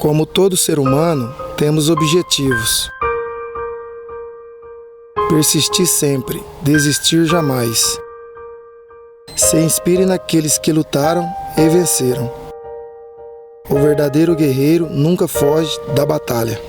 Como todo ser humano, temos objetivos. Persistir sempre, desistir jamais. Se inspire naqueles que lutaram e venceram. O verdadeiro guerreiro nunca foge da batalha.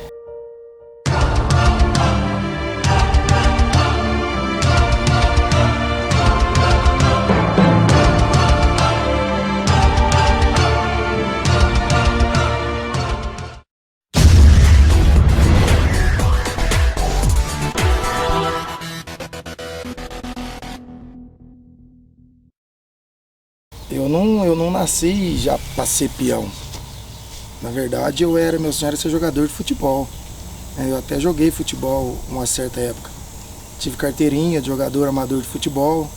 Eu não nasci já para ser peão. Na verdade, meu sonho era ser jogador de futebol. Eu até joguei futebol uma certa época. Tive carteirinha de jogador amador de futebol,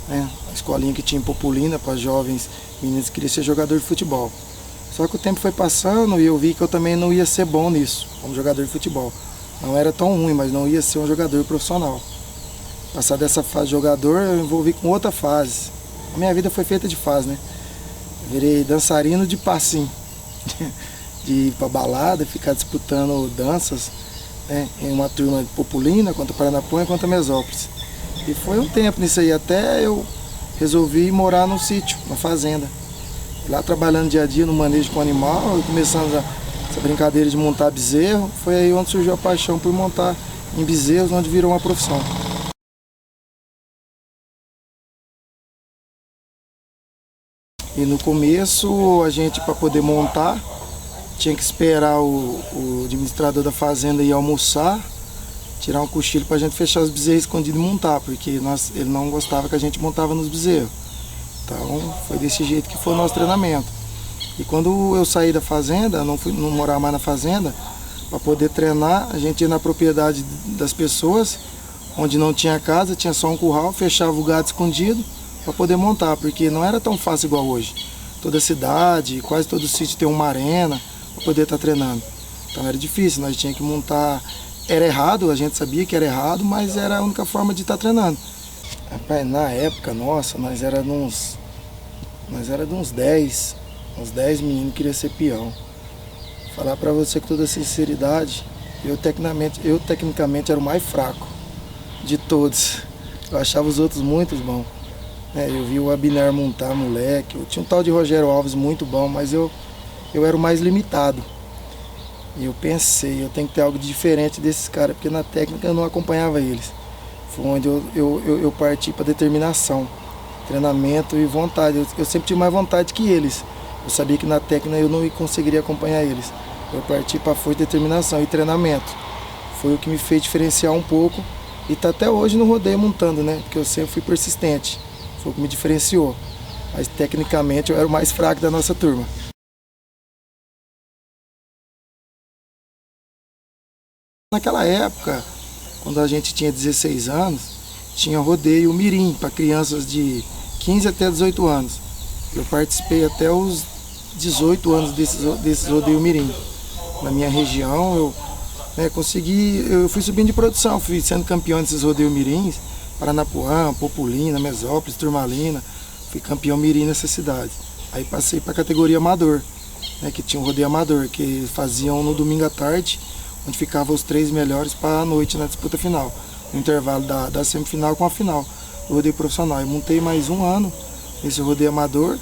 a escolinha que tinha em Populina para jovens meninos que queriam ser jogador de futebol. Só que o tempo foi passando e eu vi que eu também não ia ser bom nisso, como jogador de futebol. Não era tão ruim, mas não ia ser um jogador profissional. Passar dessa fase de jogador, eu envolvi com outra fase. A minha vida foi feita de fase, né? Virei dançarino de passinho, de ir pra balada, ficar disputando danças, em uma turma de Populina, contra Paranapuã e contra Mesópolis. E foi um tempo nisso aí, até eu resolvi morar num sítio, na fazenda. Lá trabalhando dia a dia no manejo com animal, e começando essa brincadeira de montar bezerro, foi aí onde surgiu a paixão por montar em bezerros, onde virou uma profissão. E no começo, a gente, para poder montar, tinha que esperar o administrador da fazenda ir almoçar, tirar um cochilo para a gente fechar os bezerros escondidos e montar, porque ele não gostava que a gente montava nos bezerros. Então, foi desse jeito que foi o nosso treinamento. E quando eu saí da fazenda, não morar mais na fazenda, para poder treinar, a gente ia na propriedade das pessoas, onde não tinha casa, tinha só um curral, fechava o gado escondido, para poder montar, porque não era tão fácil igual hoje. Toda cidade, quase todo sítio tem uma arena para poder estar treinando. Então era difícil, nós tínhamos que montar. Era errado, a gente sabia que era errado, mas era a única forma de estar treinando. Rapaz, na época, nossa, nós era de uns 10 meninos que queriam ser peão. Falar para você com toda sinceridade, eu tecnicamente era o mais fraco de todos. Eu achava os outros muito bons. Eu vi o Abner montar, moleque. Eu tinha um tal de Rogério Alves muito bom, mas eu era o mais limitado. E eu pensei, eu tenho que ter algo diferente desses caras, porque na técnica eu não acompanhava eles. Foi onde eu parti para determinação, treinamento e vontade. Eu sempre tive mais vontade que eles. Eu sabia que na técnica eu não conseguiria acompanhar eles. Eu parti para força, determinação e treinamento. Foi o que me fez diferenciar um pouco e tá até hoje no rodeio montando, porque eu sempre fui persistente. Foi o que me diferenciou, mas tecnicamente eu era o mais fraco da nossa turma. Naquela época, quando a gente tinha 16 anos, tinha rodeio mirim para crianças de 15 até 18 anos. Eu participei até os 18 anos desses rodeio mirim. Na minha região, eu fui subindo de produção, fui sendo campeão desses rodeio mirins. Paranapuã, Populina, Mesópolis, Turmalina, fui campeão mirim nessa cidade. Aí passei para a categoria amador, que tinha um rodeio amador, que faziam no domingo à tarde, onde ficavam os 3 melhores para a noite na disputa final, no intervalo da semifinal com a final do rodeio profissional. Eu montei mais um ano nesse rodeio amador,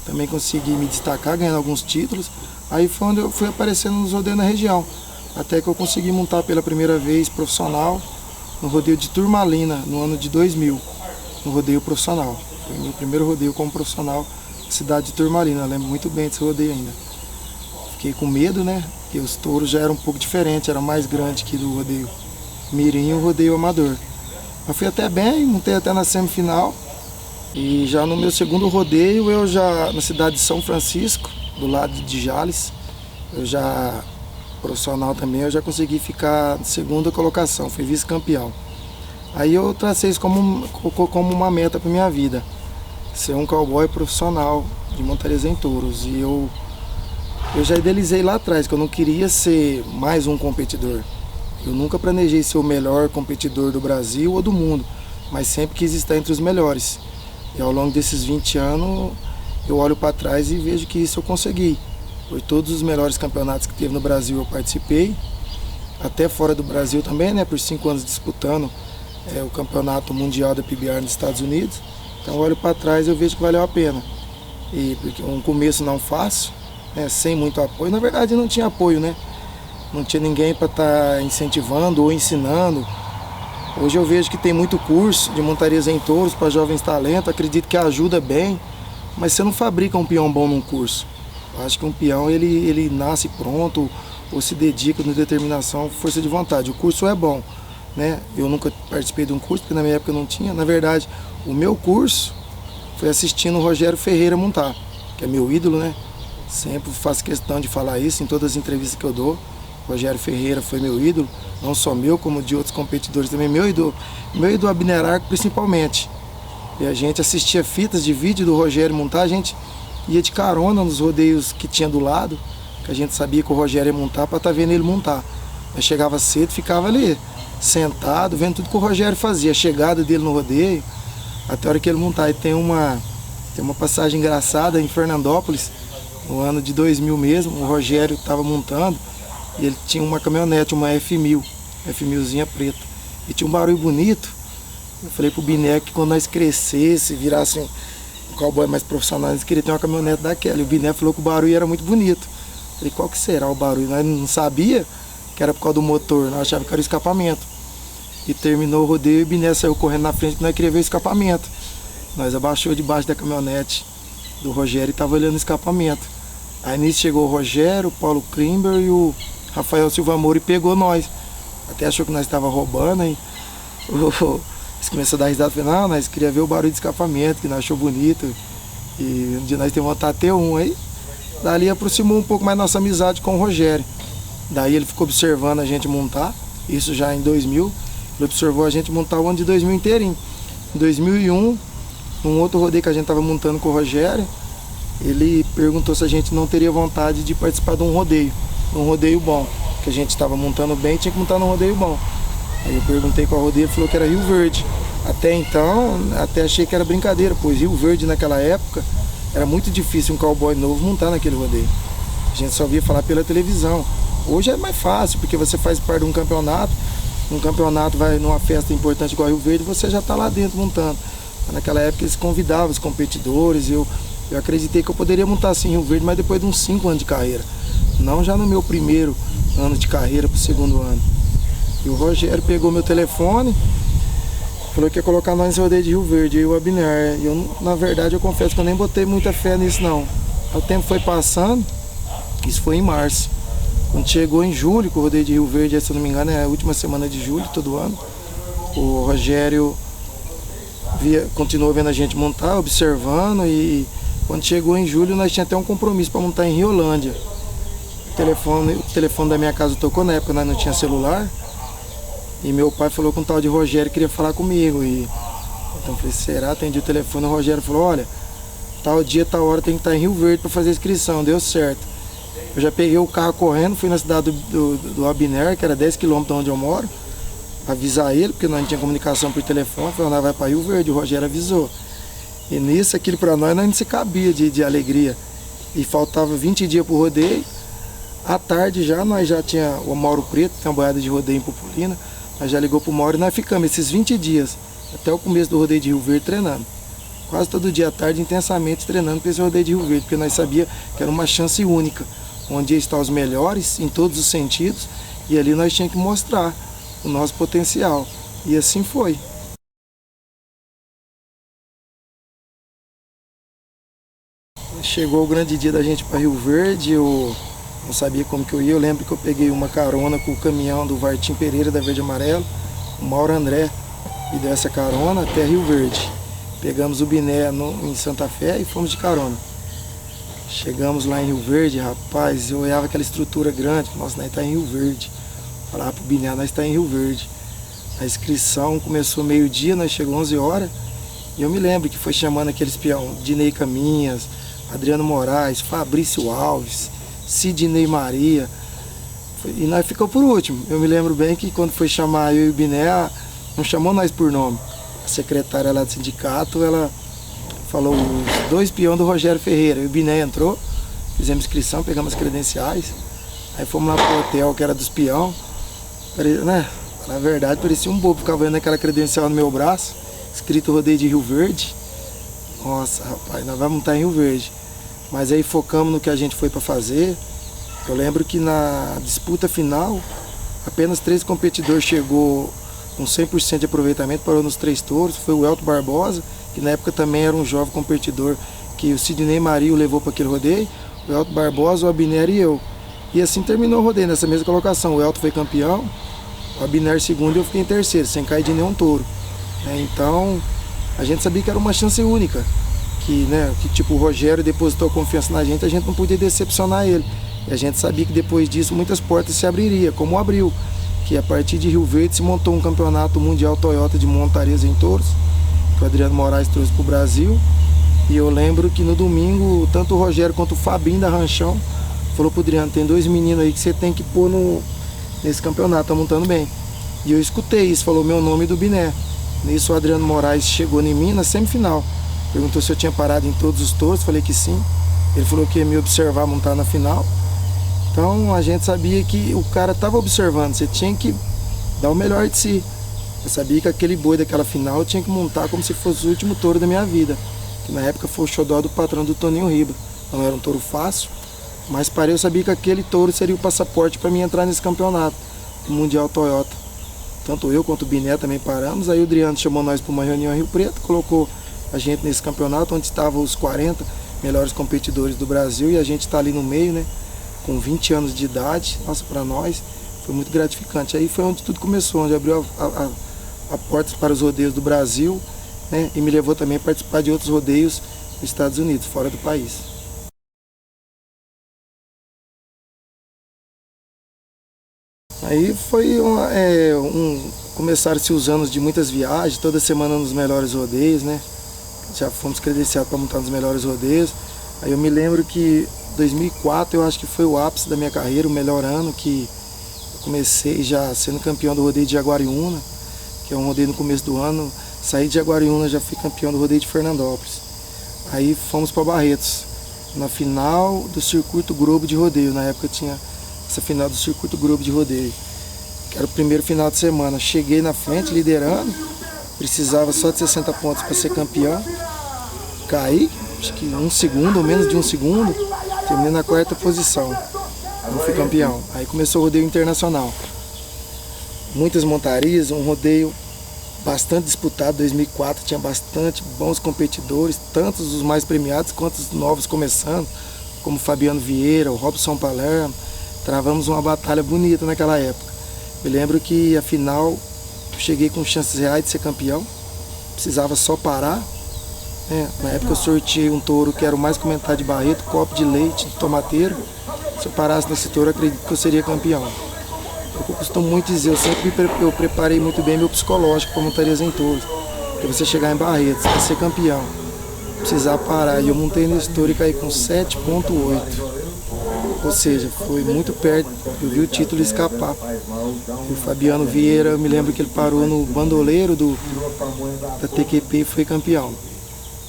também consegui me destacar, ganhando alguns títulos. Aí foi onde eu fui aparecendo nos rodeios na região, até que eu consegui montar pela primeira vez profissional, no rodeio de Turmalina, no ano de 2000, no rodeio profissional. Foi o meu primeiro rodeio como profissional na cidade de Turmalina, eu lembro muito bem desse rodeio ainda. Fiquei com medo, porque os touros já eram um pouco diferentes, eram mais grandes que do rodeio mirim e o rodeio amador. Eu fui até bem, montei até na semifinal, e já no meu segundo rodeio, na cidade de São Francisco, do lado de Jales, profissional também, eu já consegui ficar na segunda colocação, fui vice-campeão. Aí eu tracei isso como uma meta para minha vida, ser um cowboy profissional de montarias em touros. E eu já idealizei lá atrás que eu não queria ser mais um competidor. Eu nunca planejei ser o melhor competidor do Brasil ou do mundo, mas sempre quis estar entre os melhores. E ao longo desses 20 anos, eu olho para trás e vejo que isso eu consegui. Foi todos os melhores campeonatos que teve no Brasil eu participei, até fora do Brasil também, né? Por 5 anos disputando o campeonato mundial da PBR nos Estados Unidos. Então eu olho para trás e eu vejo que valeu a pena. E porque um começo não fácil, né? Sem muito apoio. Na verdade não tinha apoio, né? Não tinha ninguém para estar incentivando ou ensinando. Hoje eu vejo que tem muito curso de montarias em touros para jovens talentos, acredito que ajuda bem, mas você não fabrica um peão bom num curso. Eu acho que um peão ele nasce pronto ou se dedica com determinação, força de vontade. O curso é bom, né? Eu nunca participei de um curso, porque na minha época não tinha. Na verdade, o meu curso foi assistindo o Rogério Ferreira montar, que é meu ídolo, né? Sempre faço questão de falar isso em todas as entrevistas que eu dou. Rogério Ferreira foi meu ídolo, não só meu, como de outros competidores também, meu ídolo Abner Arco principalmente. E a gente assistia fitas de vídeo do Rogério montar, a gente ia de carona nos rodeios que tinha do lado, que a gente sabia que o Rogério ia montar para estar vendo ele montar. Eu chegava cedo, ficava ali, sentado, vendo tudo que o Rogério fazia, a chegada dele no rodeio, até a hora que ele montar. E tem uma passagem engraçada em Fernandópolis, no ano de 2000 mesmo, o Rogério estava montando, e ele tinha uma caminhonete, uma F1000, F1000zinha preta, e tinha um barulho bonito. Eu falei pro Biné que quando nós crescesse, virasse um cowboy mais profissional, nós queria ter uma caminhonete daquela. E o Biné falou que o barulho era muito bonito. Eu falei, qual que será o barulho? Nós não sabia que era por causa do motor, nós achávamos que era o escapamento. E terminou o rodeio e o Biné saiu correndo na frente, que nós queríamos ver o escapamento. Nós abaixou debaixo da caminhonete do Rogério e estava olhando o escapamento. Aí nisso chegou o Rogério, o Paulo Klimber e o Rafael Silva Moura e pegou nós. Até achou que nós estávamos roubando, hein? Eles começaram a dar risada, falei, não, nós queríamos ver o barulho de escapamento, que nós achou bonito. E um dia nós temos vontade de ter um aí. Dali aproximou um pouco mais nossa amizade com o Rogério. Daí ele ficou observando a gente montar, isso já em 2000. Ele observou a gente montar o ano de 2000 inteirinho. Em 2001, num outro rodeio que a gente estava montando com o Rogério, ele perguntou se a gente não teria vontade de participar de um rodeio bom, que a gente estava montando bem e tinha que montar num rodeio bom. Aí eu perguntei qual rodeio, ele falou que era Rio Verde. Até então, até achei que era brincadeira, pois Rio Verde naquela época era muito difícil um cowboy novo montar naquele rodeio. A gente só via falar pela televisão. Hoje é mais fácil, porque você faz parte de um campeonato vai numa festa importante igual Rio Verde, você já está lá dentro montando. Mas naquela época eles convidavam os competidores, eu acreditei que eu poderia montar assim em Rio Verde, mas depois de uns 5 anos de carreira. Não já no meu primeiro ano de carreira para o segundo ano. E o Rogério pegou meu telefone, falou que ia colocar nós nesse rodeio de Rio Verde, e o Abner. E eu, na verdade, eu confesso que eu nem botei muita fé nisso não. O tempo foi passando, isso foi em março. Quando chegou em julho, com o rodeio de Rio Verde, se eu não me engano é a última semana de julho, todo ano, o Rogério continuou vendo a gente montar, observando, e quando chegou em julho nós tínhamos até um compromisso para montar em Riolândia. O telefone da minha casa tocou, na época nós não tinha celular, e meu pai falou com um tal de Rogério, queria falar comigo. Então eu falei, será? Atendi o telefone, o Rogério falou, olha, tal dia, tal hora tem que estar em Rio Verde para fazer a inscrição, deu certo. Eu já peguei o carro correndo, fui na cidade do Abner, que era 10 km de onde eu moro, avisar ele, porque nós não tinha comunicação por telefone, falou, nós vai para Rio Verde, o Rogério avisou. E nisso, aquilo para nós não se cabia de alegria. E faltava 20 dias para o rodeio. À tarde já, nós já tinha o Mauro Preto, que tem uma boiada de rodeio em Pupulina, nós já ligou para o Mauro e nós ficamos esses 20 dias, até o começo do rodeio de Rio Verde, treinando. Quase todo dia à tarde, intensamente treinando para esse rodeio de Rio Verde, porque nós sabíamos que era uma chance única, onde ia estar os melhores, em todos os sentidos, e ali nós tínhamos que mostrar o nosso potencial. E assim foi. Chegou o grande dia da gente para Rio Verde, eu não sabia como que eu ia. Eu lembro que eu peguei uma carona com o caminhão do Vartim Pereira da Verde e Amarelo, o Mauro André me deu essa carona até Rio Verde. Pegamos o Biné em Santa Fé e fomos de carona. Chegamos lá em Rio Verde, rapaz, eu olhava aquela estrutura grande, nossa, nós está em Rio Verde. Falava pro Biné, nós está em Rio Verde. A inscrição começou meio-dia, nós chegamos 11 horas, e eu me lembro que foi chamando aqueles peão, Dinei Caminhas, Adriano Moraes, Fabrício Alves, Sidney Maria, e nós ficamos por último. Eu me lembro bem que quando foi chamar eu e o Biné, não chamou nós por nome. A secretária lá do sindicato, ela falou os 2 peões do Rogério Ferreira, e o Biné entrou, fizemos inscrição, pegamos as credenciais, aí fomos lá pro hotel que era dos peão, né? Na verdade parecia um bobo, ficava vendo aquela credencial no meu braço, escrito rodeio de Rio Verde. Nossa, rapaz, nós vamos estar em Rio Verde. Mas aí focamos no que a gente foi para fazer. Eu lembro que na disputa final, apenas 3 competidores chegou com 100% de aproveitamento, parou nos 3 touros. Foi o Elton Barbosa, que na época também era um jovem competidor, que o Sidney Mario levou para aquele rodeio. O Elton Barbosa, o Abner e eu. E assim terminou o rodeio, nessa mesma colocação. O Elton foi campeão, o Abner segundo e eu fiquei em terceiro, sem cair de nenhum touro. Então, a gente sabia que era uma chance única. Que tipo, o Rogério depositou confiança na gente, a gente não podia decepcionar ele. E a gente sabia que depois disso muitas portas se abririam, como abriu, que a partir de Rio Verde se montou um campeonato mundial Toyota de montarias em touros, que o Adriano Moraes trouxe para o Brasil. E eu lembro que no domingo, tanto o Rogério quanto o Fabinho da Ranchão falou pro Adriano, tem 2 meninos aí que você tem que pôr nesse campeonato, tá montando bem. E eu escutei isso, falou meu nome e do Biné. Nisso o Adriano Moraes chegou em mim na semifinal. Perguntou se eu tinha parado em todos os touros, falei que sim. Ele falou que ia me observar montar na final. Então a gente sabia que o cara estava observando, você tinha que dar o melhor de si. Eu sabia que aquele boi daquela final eu tinha que montar como se fosse o último touro da minha vida. Que na época foi o xodó do patrão do Toninho Riba. Não era um touro fácil, mas eu sabia que aquele touro seria o passaporte para mim entrar nesse campeonato, o Mundial Toyota. Tanto eu quanto o Biné também paramos. Aí o Adriano chamou nós para uma reunião em Rio Preto, colocou a gente nesse campeonato, onde estavam os 40 melhores competidores do Brasil, e a gente está ali no meio, né? Com 20 anos de idade. Nossa, para nós foi muito gratificante. Aí foi onde tudo começou, onde abriu a porta para os rodeios do Brasil, né? E me levou também a participar de outros rodeios nos Estados Unidos, fora do país. Aí foi começaram-se os anos de muitas viagens, toda semana nos melhores rodeios, né? Já fomos credenciados para montar nos melhores rodeios. Aí eu me lembro que 2004 eu acho que foi o ápice da minha carreira, o melhor ano, que eu comecei já sendo campeão do rodeio de Jaguariúna, que é um rodeio no começo do ano. Saí de Jaguariúna, já fui campeão do rodeio de Fernandópolis. Aí fomos para Barretos, na final do Circuito Globo de Rodeio. Na época tinha essa final do Circuito Globo de Rodeio, que era o primeiro final de semana. Cheguei na frente, liderando, precisava só de 60 pontos para ser campeão. Caí, acho que 1 segundo ou menos de 1 segundo, terminei na 4ª posição. Não fui campeão. Aí começou o rodeio internacional. Muitas montarias, um rodeio bastante disputado. 2004 tinha bastante bons competidores, tantos os mais premiados quanto os novos começando, como Fabiano Vieira, o Robson Palermo. Travamos uma batalha bonita naquela época. Me lembro que a final eu cheguei com chances reais de ser campeão, precisava só parar. Na época eu sorteei um touro que era o mais comentado de Barreto, copo de leite, de tomateiro. Se eu parasse nesse touro, eu acredito que eu seria campeão. Eu costumo muito dizer, eu preparei muito bem meu psicológico para montarias em touros. Porque você chegar em Barretos, para ser campeão, precisar parar. E eu montei nesse touro e caí com 7,8. Ou seja, foi muito perto, eu vi o título escapar. O Fabiano Vieira, eu me lembro que ele parou no bandoleiro da TQP e foi campeão.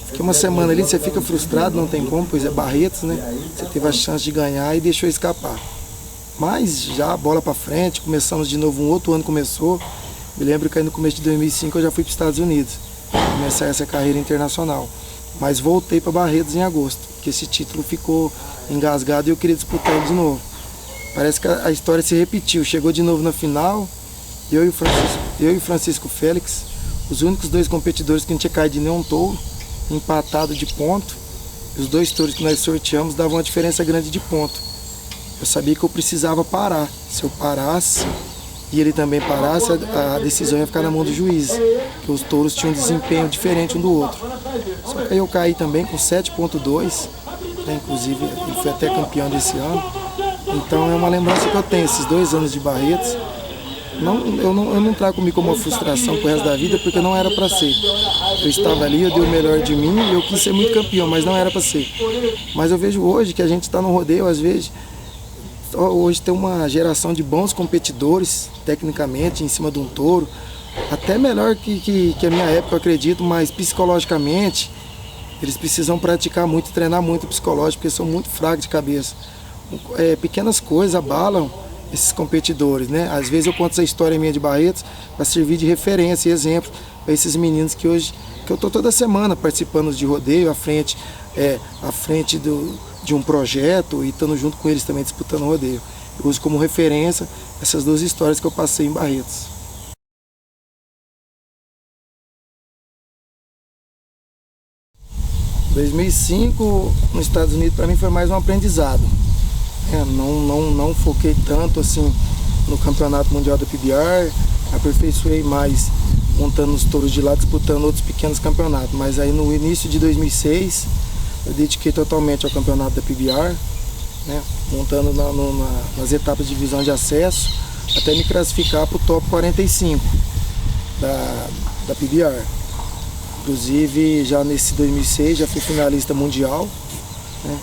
Fiquei uma semana ali, você fica frustrado, não tem como, pois é Barretos, né? Você teve a chance de ganhar e deixou escapar. Mas já bola para frente, começamos de novo, um outro ano começou. Me lembro que aí no começo de 2005 eu já fui para os Estados Unidos, começar essa carreira internacional. Mas voltei para Barretos em agosto, porque esse título ficou engasgado e eu queria disputar ele de novo. Parece que a história se repetiu, chegou de novo na final, eu e o Francisco Félix, os únicos 2 competidores que não tinha caído de nenhum touro, empatado de ponto. Os 2 touros que nós sorteamos davam uma diferença grande de ponto. Eu sabia que eu precisava parar. Se eu parasse e ele também parasse, a decisão ia ficar na mão do juiz, porque os touros tinham um desempenho diferente um do outro. Só que aí eu caí também com 7,2, né? Inclusive ele foi até campeão desse ano. Então é uma lembrança que eu tenho, esses 2 anos de Barretos. Eu não trago comigo como uma frustração pro resto da vida, porque não era para ser. Eu estava ali, eu dei o melhor de mim e eu quis ser muito campeão, mas não era para ser. Mas eu vejo hoje que a gente está no rodeio, às vezes, hoje tem uma geração de bons competidores, tecnicamente, em cima de um touro, até melhor que a minha época, eu acredito, mas psicologicamente eles precisam praticar muito, treinar muito o psicológico, porque são muito fracos de cabeça. Pequenas coisas abalam esses competidores, né? Às vezes eu conto essa história minha de Barretos para servir de referência e exemplo para esses meninos que hoje, que eu estou toda semana participando de rodeio, à frente de um projeto e estando junto com eles também disputando rodeio. Eu uso como referência essas duas histórias que eu passei em Barretos. 2005 nos Estados Unidos para mim foi mais um aprendizado. Não foquei tanto assim no Campeonato Mundial da PBR, aperfeiçoei mais montando os touros de lá, disputando outros pequenos campeonatos. Mas aí no início de 2006 eu dediquei totalmente ao Campeonato da PBR, né, montando nas etapas de divisão de acesso, até me classificar para o top 45 da PBR. Inclusive, já nesse 2006, já fui finalista mundial, né,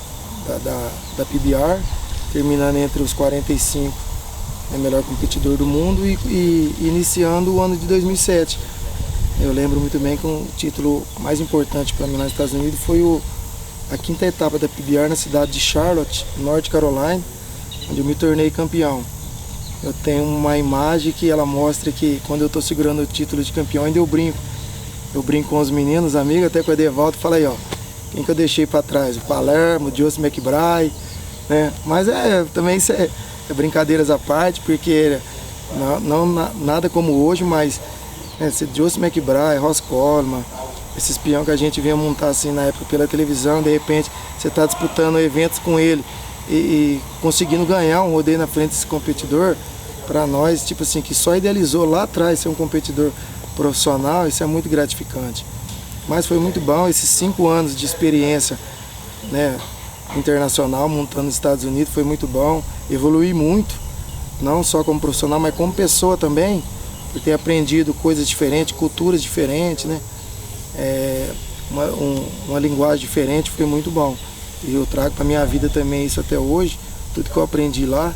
da PBR, terminando entre os 45, melhor competidor do mundo, e iniciando o ano de 2007. Eu lembro muito bem que o título mais importante para mim lá nos Estados Unidos foi a quinta etapa da PBR na cidade de Charlotte, North Carolina, onde eu me tornei campeão. Eu tenho uma imagem que ela mostra que quando eu estou segurando o título de campeão, ainda eu brinco. Eu brinco com os meninos, amigos, até com o Edevaldo, e falo aí, ó, quem que eu deixei para trás? O Palermo, o Joseph McBride, né? Mas também isso é brincadeiras à parte, porque nada como hoje, mas Joseph McBride, Ross Coleman, esses peão que a gente vinha montar assim na época pela televisão, de repente você está disputando eventos com ele e conseguindo ganhar um rodeio na frente desse competidor, para nós, tipo assim, que só idealizou lá atrás ser um competidor profissional, isso é muito gratificante. Mas foi muito bom esses 5 anos de experiência, né, internacional, montando nos Estados Unidos, foi muito bom. Evoluí muito, não só como profissional, mas como pessoa também, por ter aprendido coisas diferentes, culturas diferentes, né? Uma linguagem diferente, foi muito bom. E eu trago para minha vida também isso até hoje, tudo que eu aprendi lá,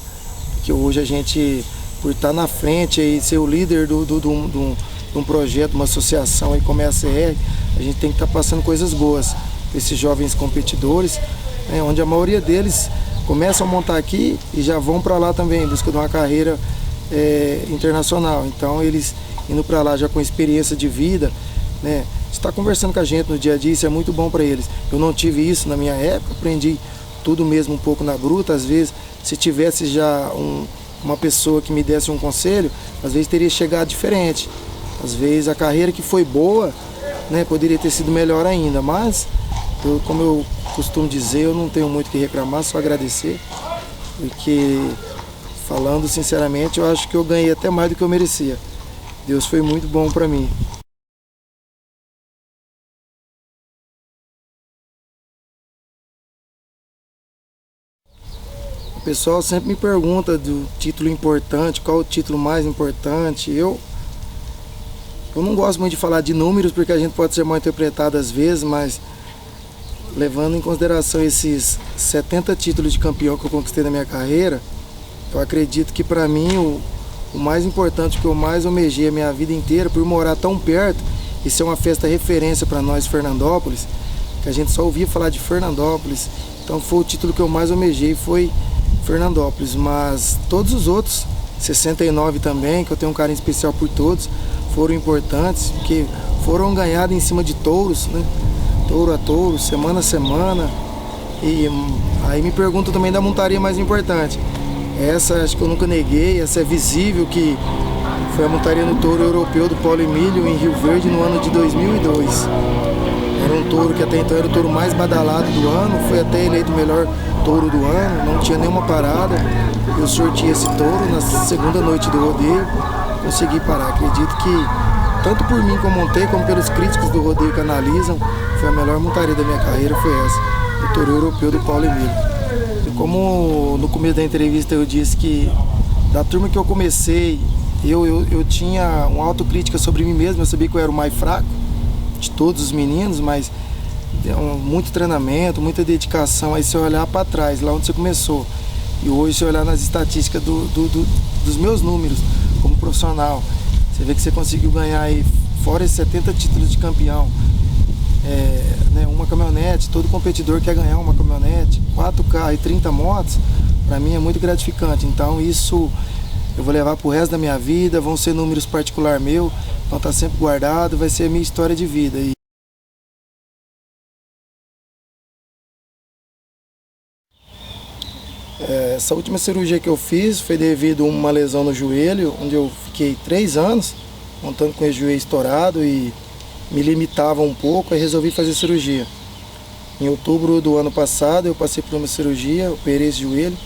que hoje a gente, por estar na frente e ser o líder de um projeto, uma associação aí como é a CR, a gente tem que estar passando coisas boas para esses jovens competidores, né, onde a maioria deles começam a montar aqui e já vão para lá também, em busca de uma carreira internacional. Então eles indo para lá já com experiência de vida, né, está conversando com a gente no dia a dia, isso é muito bom para eles. Eu não tive isso na minha época, aprendi tudo mesmo um pouco na bruta. Às vezes, se tivesse já uma pessoa que me desse um conselho, às vezes teria chegado diferente. Às vezes a carreira que foi boa, né, poderia ter sido melhor ainda, mas como eu costumo dizer, eu não tenho muito o que reclamar, só agradecer, porque falando sinceramente, eu acho que eu ganhei até mais do que eu merecia. Deus foi muito bom para mim. O pessoal sempre me pergunta do título importante, qual o título mais importante. Eu não gosto muito de falar de números, porque a gente pode ser mal interpretado às vezes, mas levando em consideração esses 70 títulos de campeão que eu conquistei na minha carreira, eu acredito que para mim o mais importante, que eu mais almejei a minha vida inteira, por morar tão perto e ser uma festa referência para nós, Fernandópolis, que a gente só ouvia falar de Fernandópolis, então foi o título que eu mais almejei, foi Fernandópolis. Mas todos os outros, 69 também, que eu tenho um carinho especial por todos, foram importantes, porque foram ganhados em cima de touros, né? Touro a touro, semana a semana. E aí me perguntam também da montaria mais importante. Essa acho que eu nunca neguei, essa é visível, que foi a montaria no touro europeu do Paulo Emílio em Rio Verde no ano de 2002. Era um touro que até então era o touro mais badalado do ano, foi até eleito o melhor touro do ano, não tinha nenhuma parada. Eu sorti esse touro na segunda noite do rodeio, consegui parar. Acredito que, tanto por mim como montei, como pelos críticos do rodeio que analisam, foi a melhor montaria da minha carreira, foi essa, o touro europeu do Paulo Emílio. E como no começo da entrevista eu disse que, da turma que eu comecei, eu tinha uma autocrítica sobre mim mesmo, eu sabia que eu era o mais fraco de todos os meninos, mas muito treinamento, muita dedicação. Aí você olhar para trás, lá onde você começou, e hoje você olhar nas estatísticas dos meus números como profissional, você vê que você conseguiu ganhar aí, fora esses 70 títulos de campeão, né, uma caminhonete. Todo competidor quer ganhar uma caminhonete, 4 carros e 30 motos, para mim é muito gratificante. Então isso eu vou levar pro resto da minha vida, vão ser números particular meu, vão estar sempre guardado, vai ser a minha história de vida. Essa última cirurgia que eu fiz foi devido a uma lesão no joelho, onde eu fiquei 3 anos montando com o joelho estourado e me limitava um pouco, aí resolvi fazer cirurgia. Em outubro do ano passado eu passei por uma cirurgia, operei esse joelho,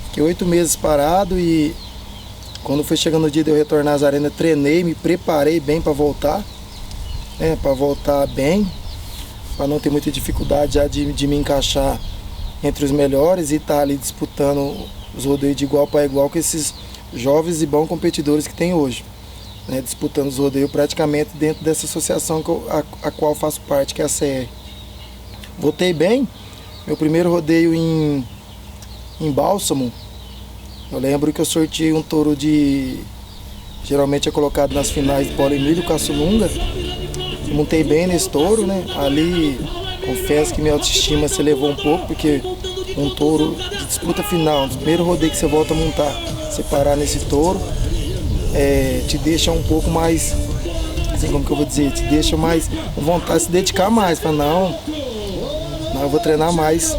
fiquei 8 meses parado e quando foi chegando o dia de eu retornar às arenas, treinei, me preparei bem para voltar, né, para voltar bem, para não ter muita dificuldade já de me encaixar entre os melhores e estar ali disputando os rodeios de igual para igual com esses jovens e bons competidores que tem hoje, né, disputando os rodeios praticamente dentro dessa associação a qual faço parte, que é a CR. Voltei bem, meu primeiro rodeio em Bálsamo, eu lembro que eu sorteei um touro geralmente é colocado nas finais de Paulo Emílio Caçulunga, montei bem nesse touro, né, ali confesso que minha autoestima se elevou um pouco, porque um touro de disputa final, no primeiro rodeio que você volta a montar, você parar nesse touro, te deixa um pouco mais, assim como que eu vou dizer, te deixa mais com vontade de se dedicar mais, fala, não, eu vou treinar mais,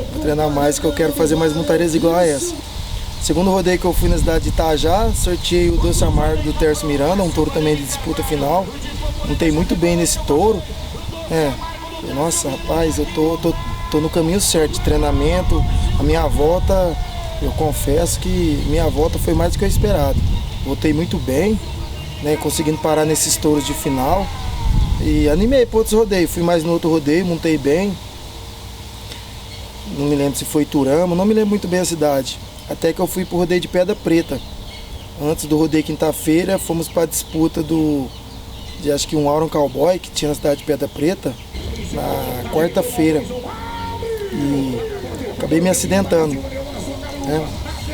que eu quero fazer mais montarias igual a essa. Segundo rodeio que eu fui na cidade de Itajá, sorteei o Doce Amargo do Tércio Miranda, um touro também de disputa final, montei muito bem nesse touro, nossa, rapaz, eu tô no caminho certo de treinamento. A minha volta, eu confesso que minha volta foi mais do que eu esperado. Voltei muito bem, né, conseguindo parar nesses touros de final. E animei para outros rodeios. Fui mais no outro rodeio, montei bem. Não me lembro se foi Turama, não me lembro muito bem a cidade. Até que eu fui pro rodeio de Pedra Preta. Antes do rodeio quinta-feira, fomos para a disputa de acho que um Auron Cowboy que tinha na cidade de Pedra Preta na quarta-feira e acabei me acidentando, né?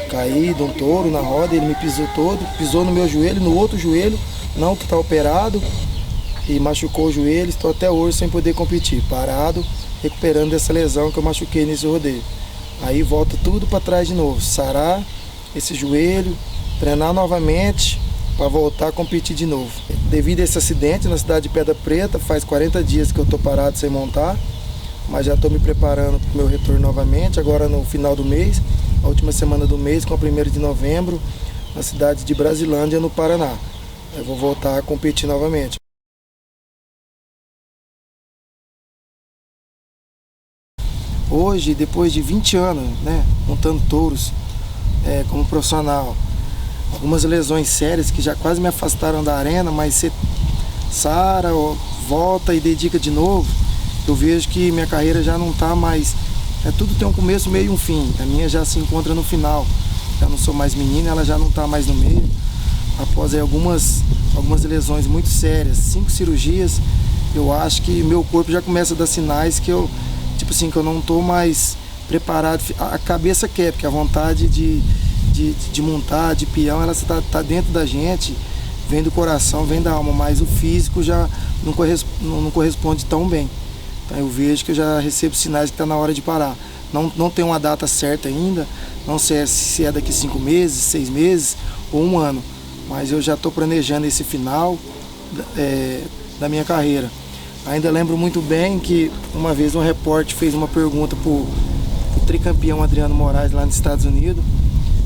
Caí de um touro na roda, ele me pisou todo, pisou no meu joelho, no outro joelho, não que está operado, e machucou o joelho. Estou até hoje sem poder competir, parado, recuperando dessa lesão que eu machuquei nesse rodeio. Aí volta tudo para trás de novo, sarar esse joelho, treinar novamente para voltar a competir de novo. Devido a esse acidente na cidade de Pedra Preta, faz 40 dias que eu estou parado sem montar, mas já estou me preparando para o meu retorno novamente, agora no final do mês, a última semana do mês, com a 1ª de novembro, na cidade de Brasilândia, no Paraná. Eu vou voltar a competir novamente. Hoje, depois de 20 anos, né, montando touros como profissional, algumas lesões sérias que já quase me afastaram da arena, mas você sara, volta e dedica de novo, eu vejo que minha carreira já não está mais, tudo tem um começo, meio e um fim. A minha já se encontra no final, já não sou mais menina, ela já não está mais no meio. Após aí, algumas lesões muito sérias, 5 cirurgias, eu acho que meu corpo já começa a dar sinais que eu, tipo assim, que eu não estou mais preparado. A cabeça quer, porque a vontade de montar, de peão, ela está dentro da gente, vem do coração, vem da alma, mas o físico já não corresponde tão bem. Então eu vejo que eu já recebo sinais que está na hora de parar. Não tem uma data certa ainda, não sei se é daqui 5 meses, 6 meses ou 1 ano, mas eu já estou planejando esse final da minha carreira. Ainda lembro muito bem que uma vez um repórter fez uma pergunta para o tricampeão Adriano Moraes lá nos Estados Unidos,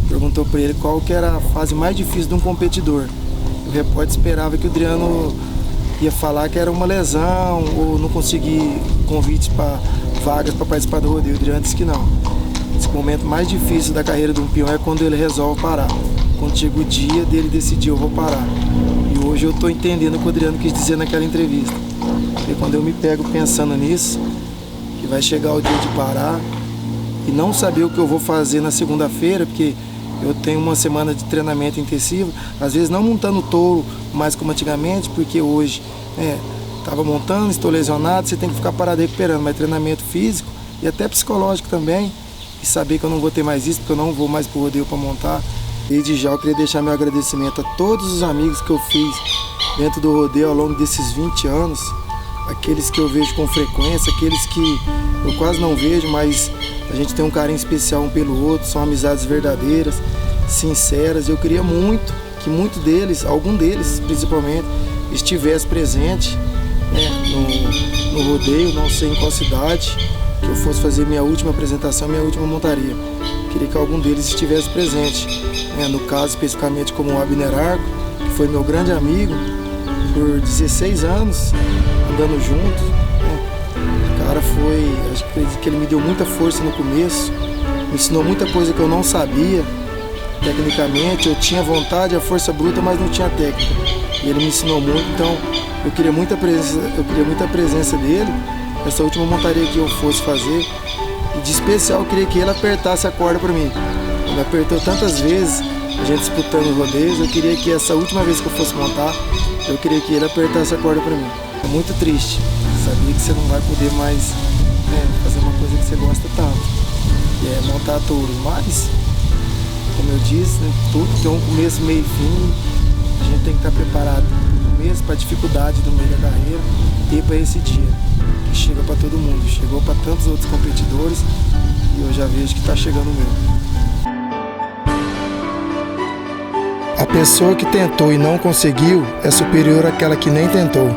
perguntou para ele qual que era a fase mais difícil de um competidor. O repórter esperava que o Adriano ia falar que era uma lesão ou não conseguir convites para vagas para participar do rodeio. O Adriano disse que não. Esse momento mais difícil da carreira de um peão é quando ele resolve parar. Quando chega o dia dele decidir, eu vou parar. E hoje eu estou entendendo o que o Adriano quis dizer naquela entrevista. E quando eu me pego pensando nisso, que vai chegar o dia de parar e não saber o que eu vou fazer na segunda-feira, porque eu tenho uma semana de treinamento intensivo, às vezes não montando touro mais como antigamente, porque hoje estava montando, estou lesionado, você tem que ficar parado recuperando, mas treinamento físico e até psicológico também, e saber que eu não vou ter mais isso, porque eu não vou mais pro rodeio para montar. Desde já eu queria deixar meu agradecimento a todos os amigos que eu fiz dentro do rodeio ao longo desses 20 anos, aqueles que eu vejo com frequência, aqueles que eu quase não vejo, mas a gente tem um carinho especial um pelo outro, são amizades verdadeiras, sinceras. Eu queria muito que algum deles principalmente, estivesse presente, né, no rodeio, não sei em qual cidade, que eu fosse fazer minha última apresentação, minha última montaria. Queria que algum deles estivesse presente, né, no caso especificamente como o Abner Arco, que foi meu grande amigo por 16 anos, andando juntos, né. O cara acho que ele me deu muita força no começo, me ensinou muita coisa que eu não sabia. Tecnicamente, eu tinha vontade, a força bruta, mas não tinha técnica. E ele me ensinou muito, então eu queria muita presença dele, essa última montaria que eu fosse fazer. E de especial, eu queria que ele apertasse a corda para mim. Ele apertou tantas vezes, a gente disputando rodeios, eu queria que essa última vez que eu fosse montar, eu queria que ele apertasse a corda para mim. É muito triste, sabia que você não vai poder mais, né, fazer uma coisa que você gosta tanto, que é montar touros, mas como eu disse, né, tudo tem um começo, meio e fim. A gente tem que estar preparado para o começo, para a dificuldade do meio da carreira e para esse dia, que chega para todo mundo. Chegou para tantos outros competidores e eu já vejo que está chegando o meu. A pessoa que tentou e não conseguiu é superior àquela que nem tentou.